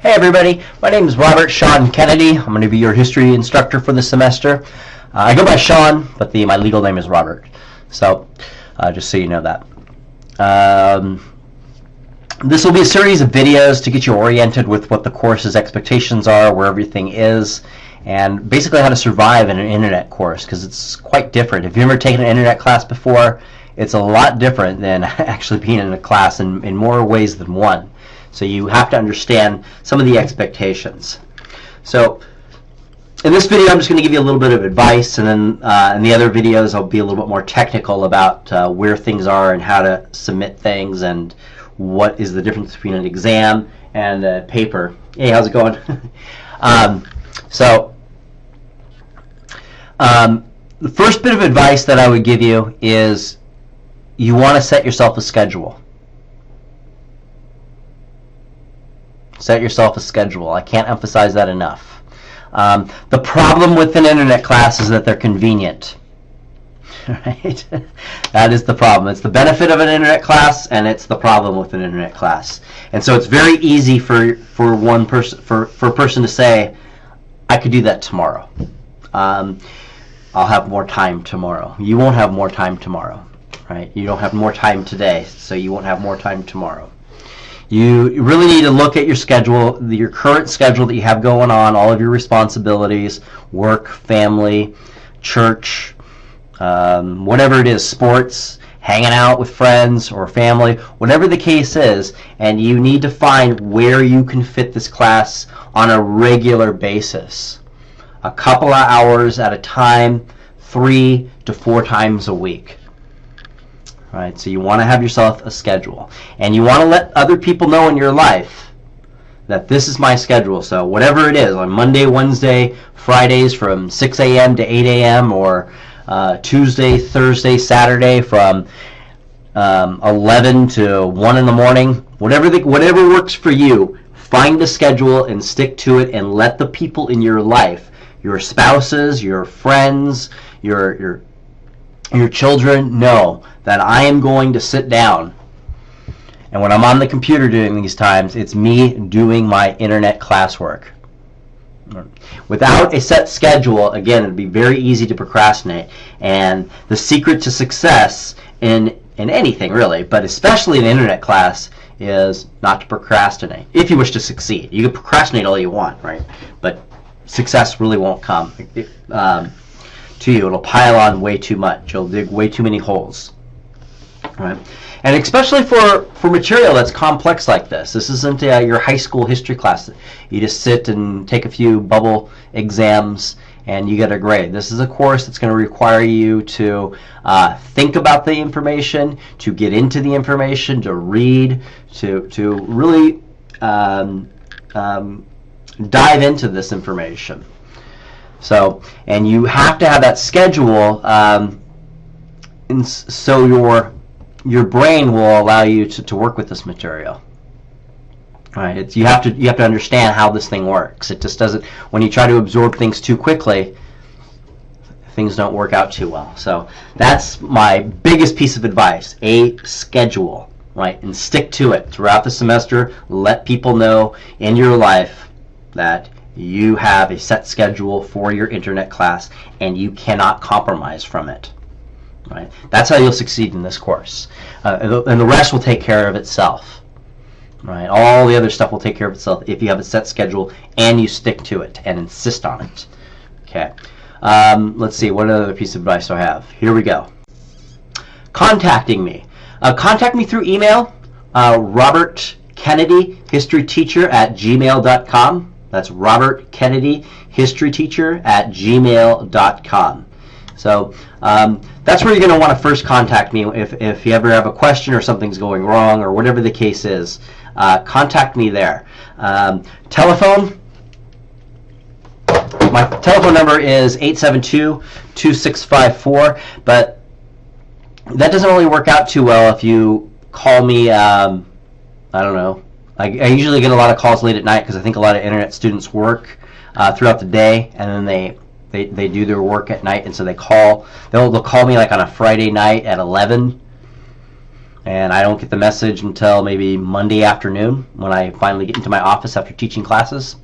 Hey everybody, my name is Robert Sean Kennedy. I'm going to be your history instructor for the semester. I go by Sean, but my legal name is Robert. So, just so you know that. This will be a series of videos to get you oriented with what the course's expectations are, where everything is, and basically how to survive in an internet course, because it's quite different. If you've ever taken an internet class before, it's a lot different than actually being in a class in more ways than one. So you have to understand some of the expectations. So in this video, I'm just going to give you a little bit of advice, and then in the other videos, I'll be a little bit more technical about where things are and how to submit things and what is the difference between an exam and a paper. Hey, how's it going? The first bit of advice that I would give you is you want to set yourself a schedule. Set yourself a schedule. I can't emphasize that enough. The problem with an internet class is that they're convenient. Right? That is the problem. It's the benefit of an internet class, and it's the problem with an internet class. And so it's very easy for a person to say, I could do that tomorrow. I'll have more time tomorrow. You won't have more time tomorrow. Right? You don't have more time today, so you won't have more time tomorrow. You really need to look at your schedule, your current schedule that you have going on, all of your responsibilities, work, family, church, whatever it is, sports, hanging out with friends or family, whatever the case is, and you need to find where you can fit this class on a regular basis. A couple of hours at a time, 3 to 4 times a week. Right, so you want to have yourself a schedule, and you want to let other people know in your life that this is my schedule. So whatever it is, on Monday, Wednesday, Fridays from 6 a.m. to 8 a.m. or Tuesday, Thursday, Saturday from 11 to 1 in the morning, whatever works for you, find a schedule and stick to it, and let the people in your life, your spouses, your friends, your children know that I am going to sit down, and when I'm on the computer during these times, it's me doing my internet classwork. Without a set schedule, again, it'd be very easy to procrastinate. And the secret to success in anything, really, but especially in an internet class, is not to procrastinate. If you wish to succeed, you can procrastinate all you want, right? But success really won't come to you. It'll pile on way too much. You'll dig way too many holes. Right? And especially for material that's complex like this. This isn't your high school history class. You just sit and take a few bubble exams and you get a grade. This is a course that's going to require you to think about the information, to get into the information, to read, to really dive into this information. So, and you have to have that schedule, and so your brain will allow you to work with this material. Right? You have to understand how this thing works. It just doesn't. When you try to absorb things too quickly, things don't work out too well. So that's my biggest piece of advice: a schedule, right? And stick to it throughout the semester. Let people know in your life that you have a set schedule for your internet class, and you cannot compromise from it. Right? That's how you'll succeed in this course, and the rest will take care of itself. Right? All the other stuff will take care of itself if you have a set schedule and you stick to it and insist on it. Okay. Let's see. What other piece of advice do I have? Here we go. Contacting me. Contact me through email. Robert Kennedy, historyteacher@gmail.com. That's Robert Kennedy, historyteacher@gmail.com. So that's where you're going to want to first contact me if you ever have a question or something's going wrong or whatever the case is. Contact me there. Telephone. My telephone number is 872-2654, but that doesn't really work out too well if you call me, I don't know. I usually get a lot of calls late at night because I think a lot of internet students work throughout the day, and then they do their work at night, and so they'll call me like on a Friday night at 11, and I don't get the message until maybe Monday afternoon when I finally get into my office after teaching classes.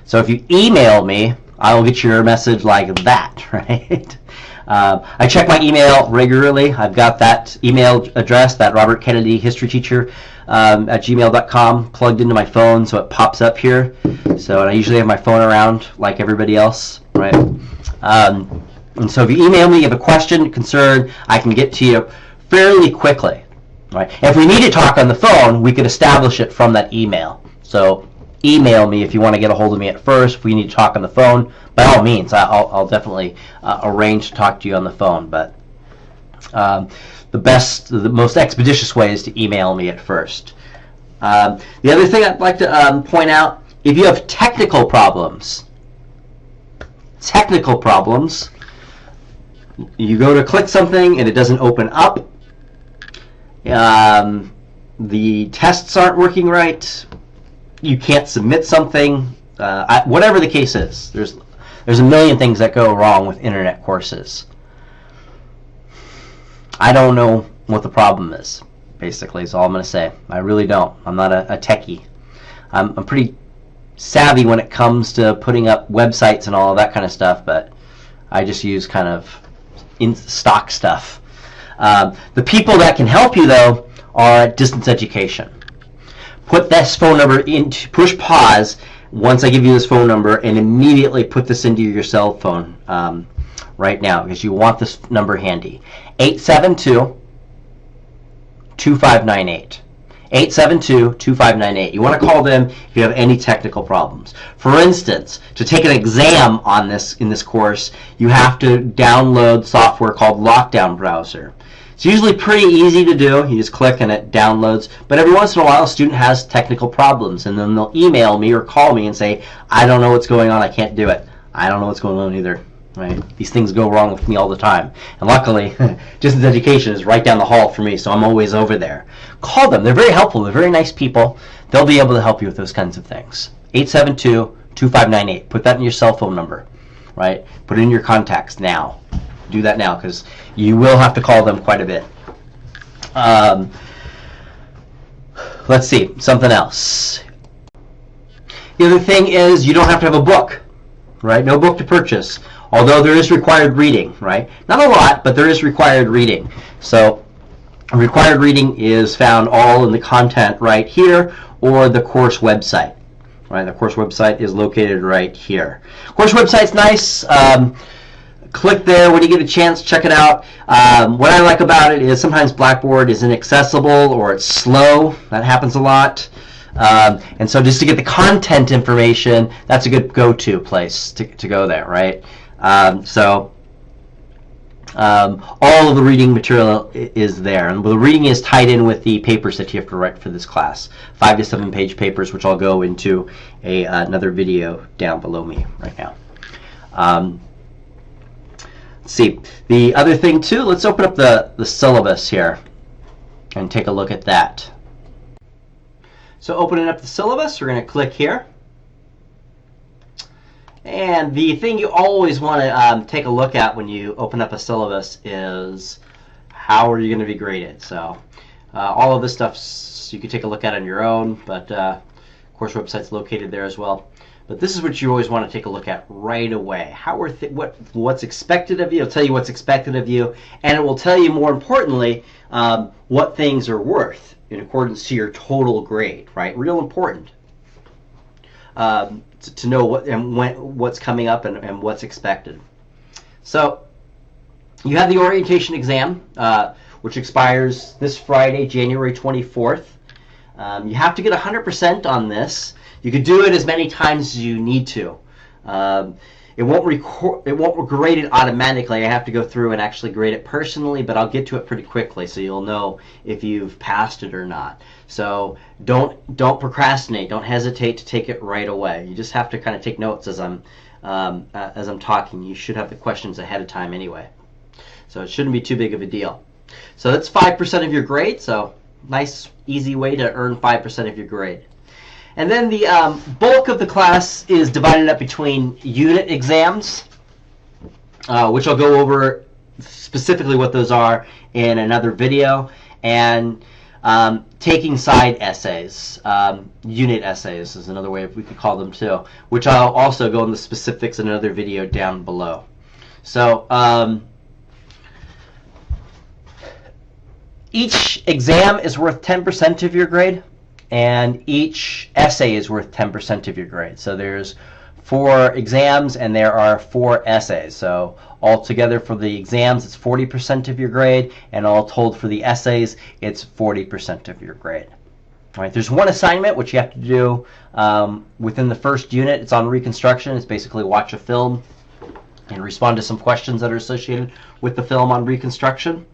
So if you email me, I will get your message like that, right? I check my email regularly. I've got that email address, that Robert Kennedy history teacher at gmail.com plugged into my phone, so it pops up here. So I usually have my phone around like everybody else, right? And so if you email me, you have a question, concern, I can get to you fairly quickly, right? If we need to talk on the phone, we could establish it from that email. So email me if you want to get a hold of me at first. If we need to talk on the phone, by all means, I'll definitely arrange to talk to you on the phone. But the most expeditious way is to email me at first. The other thing I'd like to point out, if you have technical problems, you go to click something and it doesn't open up, the tests aren't working right, you can't submit something, whatever the case is, there's a million things that go wrong with internet courses. I don't know what the problem is, basically, is all I'm going to say. I really don't. I'm not a techie. I'm pretty savvy when it comes to putting up websites and all of that kind of stuff, but I just use kind of stock stuff. The people that can help you, though, are at Distance Education. Put this phone number into, push pause once I give you this phone number, and immediately put this into your cell phone right now, because you want this number handy. 872-2598. 872-2598. You want to call them if you have any technical problems. For instance, to take an exam on this in this course, you have to download software called Lockdown Browser. It's usually pretty easy to do. You just click and it downloads. But every once in a while, a student has technical problems, and then they'll email me or call me and say, I don't know what's going on, I can't do it. I don't know what's going on either. Right? These things go wrong with me all the time. And luckily, Distance Education is right down the hall for me, so I'm always over there. Call them. They're very helpful. They're very nice people. They'll be able to help you with those kinds of things. 872-2598. Put that in your cell phone number. Right? Put it in your contacts now. Do that now, because you will have to call them quite a bit. Let's see. Something else. The other thing is you don't have to have a book. Right? No book to purchase. Although there is required reading, right? Not a lot, but there is required reading. So required reading is found all in the content right here, or the course website. Right? The course website is located right here. Course website's nice. Click there when you get a chance, check it out. What I like about it is sometimes Blackboard is inaccessible or it's slow. That happens a lot. And so just to get the content information, that's a good go-to place to go there, right? All of the reading material is there, and the reading is tied in with the papers that you have to write for this class. 5 to 7 page papers, which I'll go into another video down below me right now. Let's see. The other thing too, let's open up the syllabus here and take a look at that. So opening up the syllabus, we're going to click here. And the thing you always want to take a look at when you open up a syllabus is how are you going to be graded. So all of this stuff you can take a look at on your own, but course website's located there as well. But this is what you always want to take a look at right away. How are what's expected of you? It'll tell you what's expected of you, and it will tell you, more importantly, what things are worth in accordance to your total grade. Right? Real important. To know what's coming up and what's expected. So you have the orientation exam, which expires this Friday, January 24th. You have to get 100% on this. You could do it as many times as you need to. It won't grade it automatically. I have to go through and actually grade it personally, but I'll get to it pretty quickly, so you'll know if you've passed it or not. So don't procrastinate. Don't hesitate to take it right away. You just have to kind of take notes as I'm talking. You should have the questions ahead of time anyway, so it shouldn't be too big of a deal. So that's 5% of your grade. So nice, easy way to earn 5% of your grade. And then the bulk of the class is divided up between unit exams, which I'll go over specifically what those are in another video, and taking side essays, unit essays is another way we could call them too, which I'll also go into specifics in another video down below. So each exam is worth 10% of your grade, and each essay is worth 10% of your grade. So there's 4 exams and there are 4 essays. So altogether for the exams, it's 40% of your grade, and all told for the essays, it's 40% of your grade. All right, there's one assignment which you have to do within the first unit. It's on reconstruction. It's basically watch a film and respond to some questions that are associated with the film on reconstruction.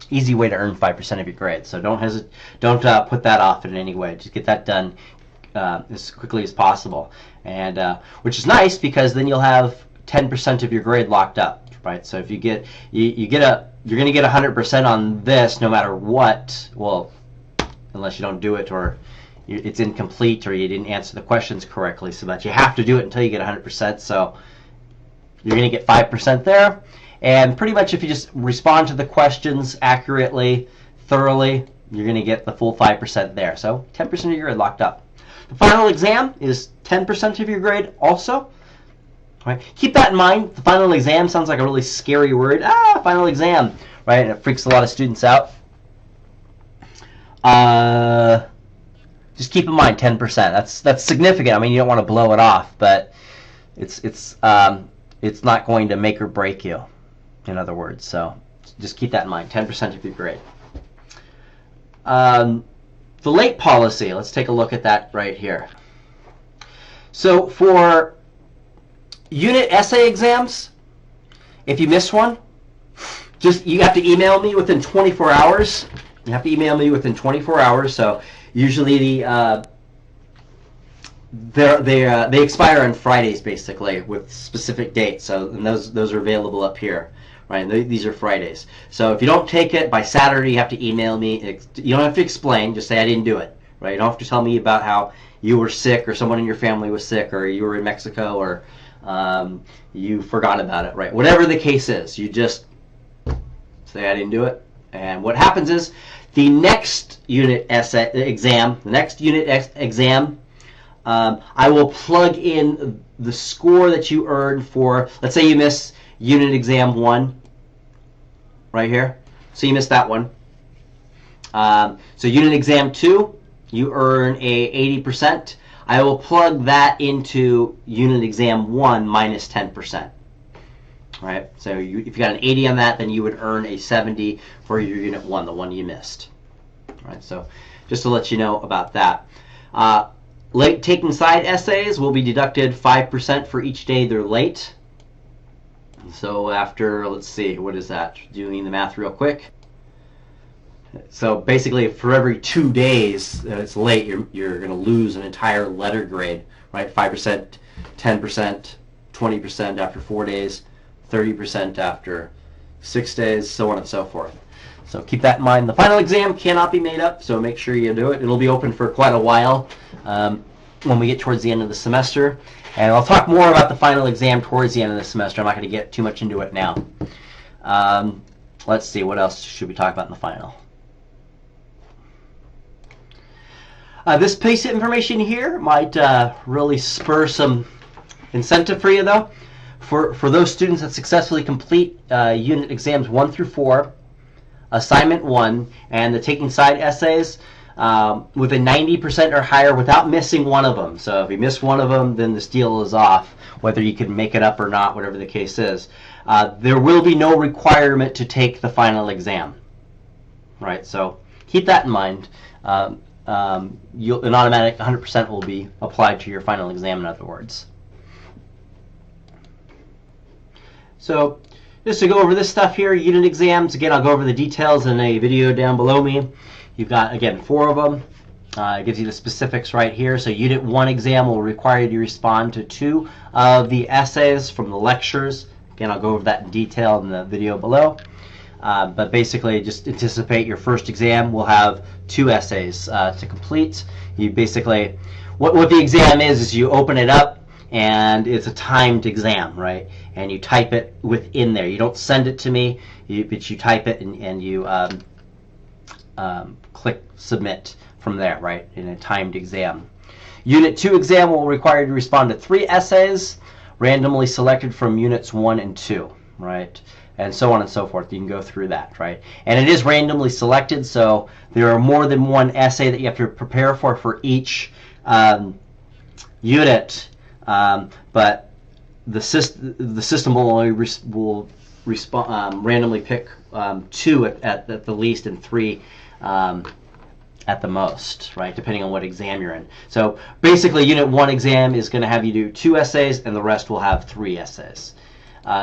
Easy way to earn 5% of your grade. So don't hesitate. Don't put that off in any way. Just get that done as quickly as possible, and which is nice because then you'll have 10% of your grade locked up, right? So if you get you're going to get 100% on this no matter what. Well, unless you don't do it, or it's incomplete, or you didn't answer the questions correctly, so that you have to do it until you get 100%. So you're going to get 5% there, and pretty much if you just respond to the questions accurately, thoroughly, you're going to get the full 5% there. So 10% of your grade locked up. The final exam is 10% of your grade also. All right. Keep that in mind. The final exam sounds like a really scary word. Final exam, right? And it freaks a lot of students out. Just keep in mind 10%. That's significant. I mean, you don't want to blow it off, but it's not going to make or break you, in other words. So just keep that in mind. 10% of your grade. The late policy, let's take a look at that right here. So for unit essay exams, if you miss one, you have to email me within 24 hours. You have to email me within 24 hours. So usually they expire on Fridays, basically, with specific dates. So and those are available up here. Right, these are Fridays. So if you don't take it by Saturday, you have to email me. You don't have to explain. Just say I didn't do it. Right? You don't have to tell me about how you were sick, or someone in your family was sick, or you were in Mexico, or you forgot about it. Right? Whatever the case is, you just say I didn't do it. And what happens is the next unit exam, I will plug in the score that you earned for. Let's say you miss unit exam 1 right here. So you missed that one. So unit exam 2, you earn a 80%. I will plug that into unit exam 1 minus 10%. Right? So if you got an 80 on that, then you would earn a 70 for your unit 1, the one you missed. All right? So just to let you know about that. Late taking side essays will be deducted 5% for each day they're late. So after, let's see, what is that? Doing the math real quick. So basically, for every 2 days that it's late, you're going to lose an entire letter grade, right? 5%, 10%, 20% after 4 days, 30% after 6 days, so on and so forth. So keep that in mind. The final exam cannot be made up, so make sure you do it. It'll be open for quite a while when we get towards the end of the semester. And I'll talk more about the final exam towards the end of the semester. I'm not going to get too much into it now. Let's see, what else should we talk about in the final? This piece of information here might really spur some incentive for you, though. For those students that successfully complete unit exams 1 through 4, assignment 1, and the taking side essays, with a 90% or higher without missing one of them. So if you miss one of them, then this deal is off, whether you can make it up or not, whatever the case is. There will be no requirement to take the final exam. Right, so keep that in mind. An automatic 100% will be applied to your final exam, in other words. So just to go over this stuff here, unit exams, again, I'll go over the details in a video down below me. You've got, again, 4 of them. It gives you the specifics right here. So Unit 1 exam will require you to respond to 2 of the essays from the lectures. Again, I'll go over that in detail in the video below. But basically, just anticipate your first exam will have 2 essays to complete. You basically, what the exam is you open it up, and it's a timed exam, right? And you type it within there. You don't send it to me, but you type it, and you click submit from there, right, in a timed exam. Unit 2 exam will require you to respond to 3 essays randomly selected from units 1 and 2, right, and so on and so forth. You can go through that, right, and it is randomly selected, so there are more than one essay that you have to prepare for each unit, but the system will only randomly pick 2 at the least and 3 at the most, right, depending on what exam you're in. So basically, Unit 1 exam is going to have you do 2 essays, and the rest will have 3 essays.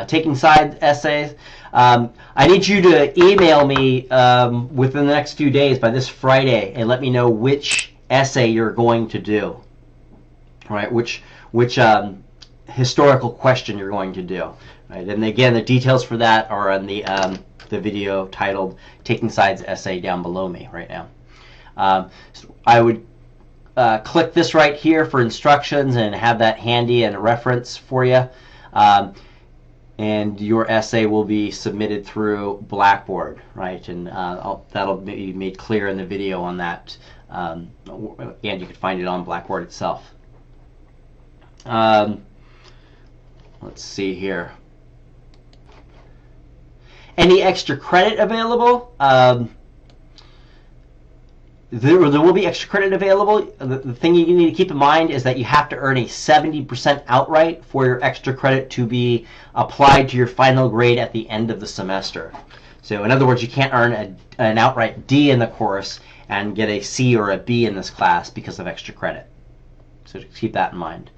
Taking side essays, I need you to email me within the next few days, by this Friday, and let me know which essay you're going to do, right, which historical question you're going to do, right? And again, the details for that are on the video titled Taking Sides Essay down below me right now. So I would click this right here for instructions and have that handy and a reference for you. And your essay will be submitted through Blackboard, right? And that'll be made clear in the video on that. And you can find it on Blackboard itself. Let's see here. Any extra credit available? There will be extra credit available. The thing you need to keep in mind is that you have to earn a 70% outright for your extra credit to be applied to your final grade at the end of the semester. So in other words, you can't earn an outright D in the course and get a C or a B in this class because of extra credit. So keep that in mind.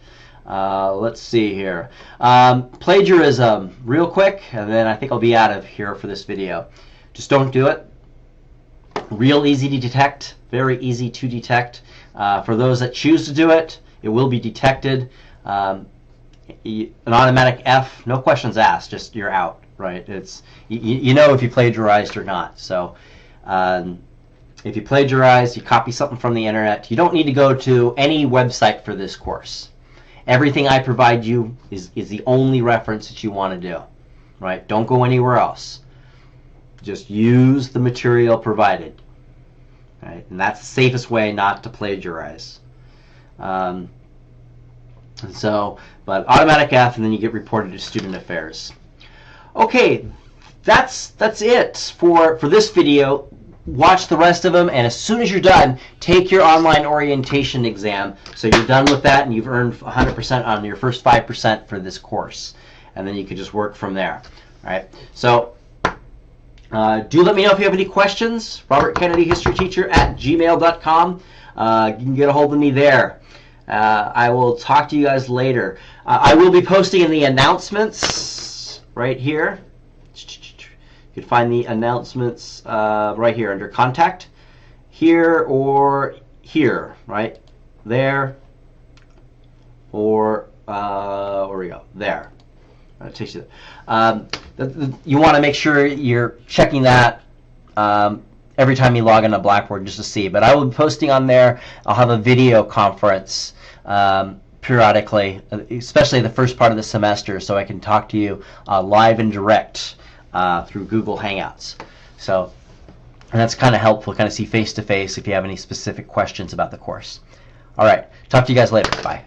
Let's see here. Plagiarism, real quick, and then I think I'll be out of here for this video. Just don't do it. Real easy to detect, very easy to detect. For those that choose to do it, it will be detected. An automatic F, no questions asked, just you're out, right? It's you know if you plagiarized or not. So if you plagiarize, you copy something from the internet, you don't need to go to any website for this course. Everything I provide you is the only reference that you want to do, right? Don't go anywhere else. Just use the material provided, right? And that's the safest way not to plagiarize. But automatic F, and then you get reported to Student Affairs. Okay, that's it for this video. Watch the rest of them, and as soon as you're done, take your online orientation exam. So you're done with that, and you've earned 100% on your first 5% for this course, and then you can just work from there. All right. So do let me know if you have any questions. Robert Kennedy, history teacher @gmail.com. You can get a hold of me there. I will talk to you guys later. I will be posting in the announcements right here. You can find the announcements right here under contact, here or here, right there, or where we go, there. It takes you. You want to make sure you're checking that every time you log into Blackboard just to see. But I will be posting on there. I'll have a video conference periodically, especially the first part of the semester, so I can talk to you live and direct. Through Google Hangouts. So, and that's kind of helpful, kind of see face to face if you have any specific questions about the course. All right, talk to you guys later. Bye.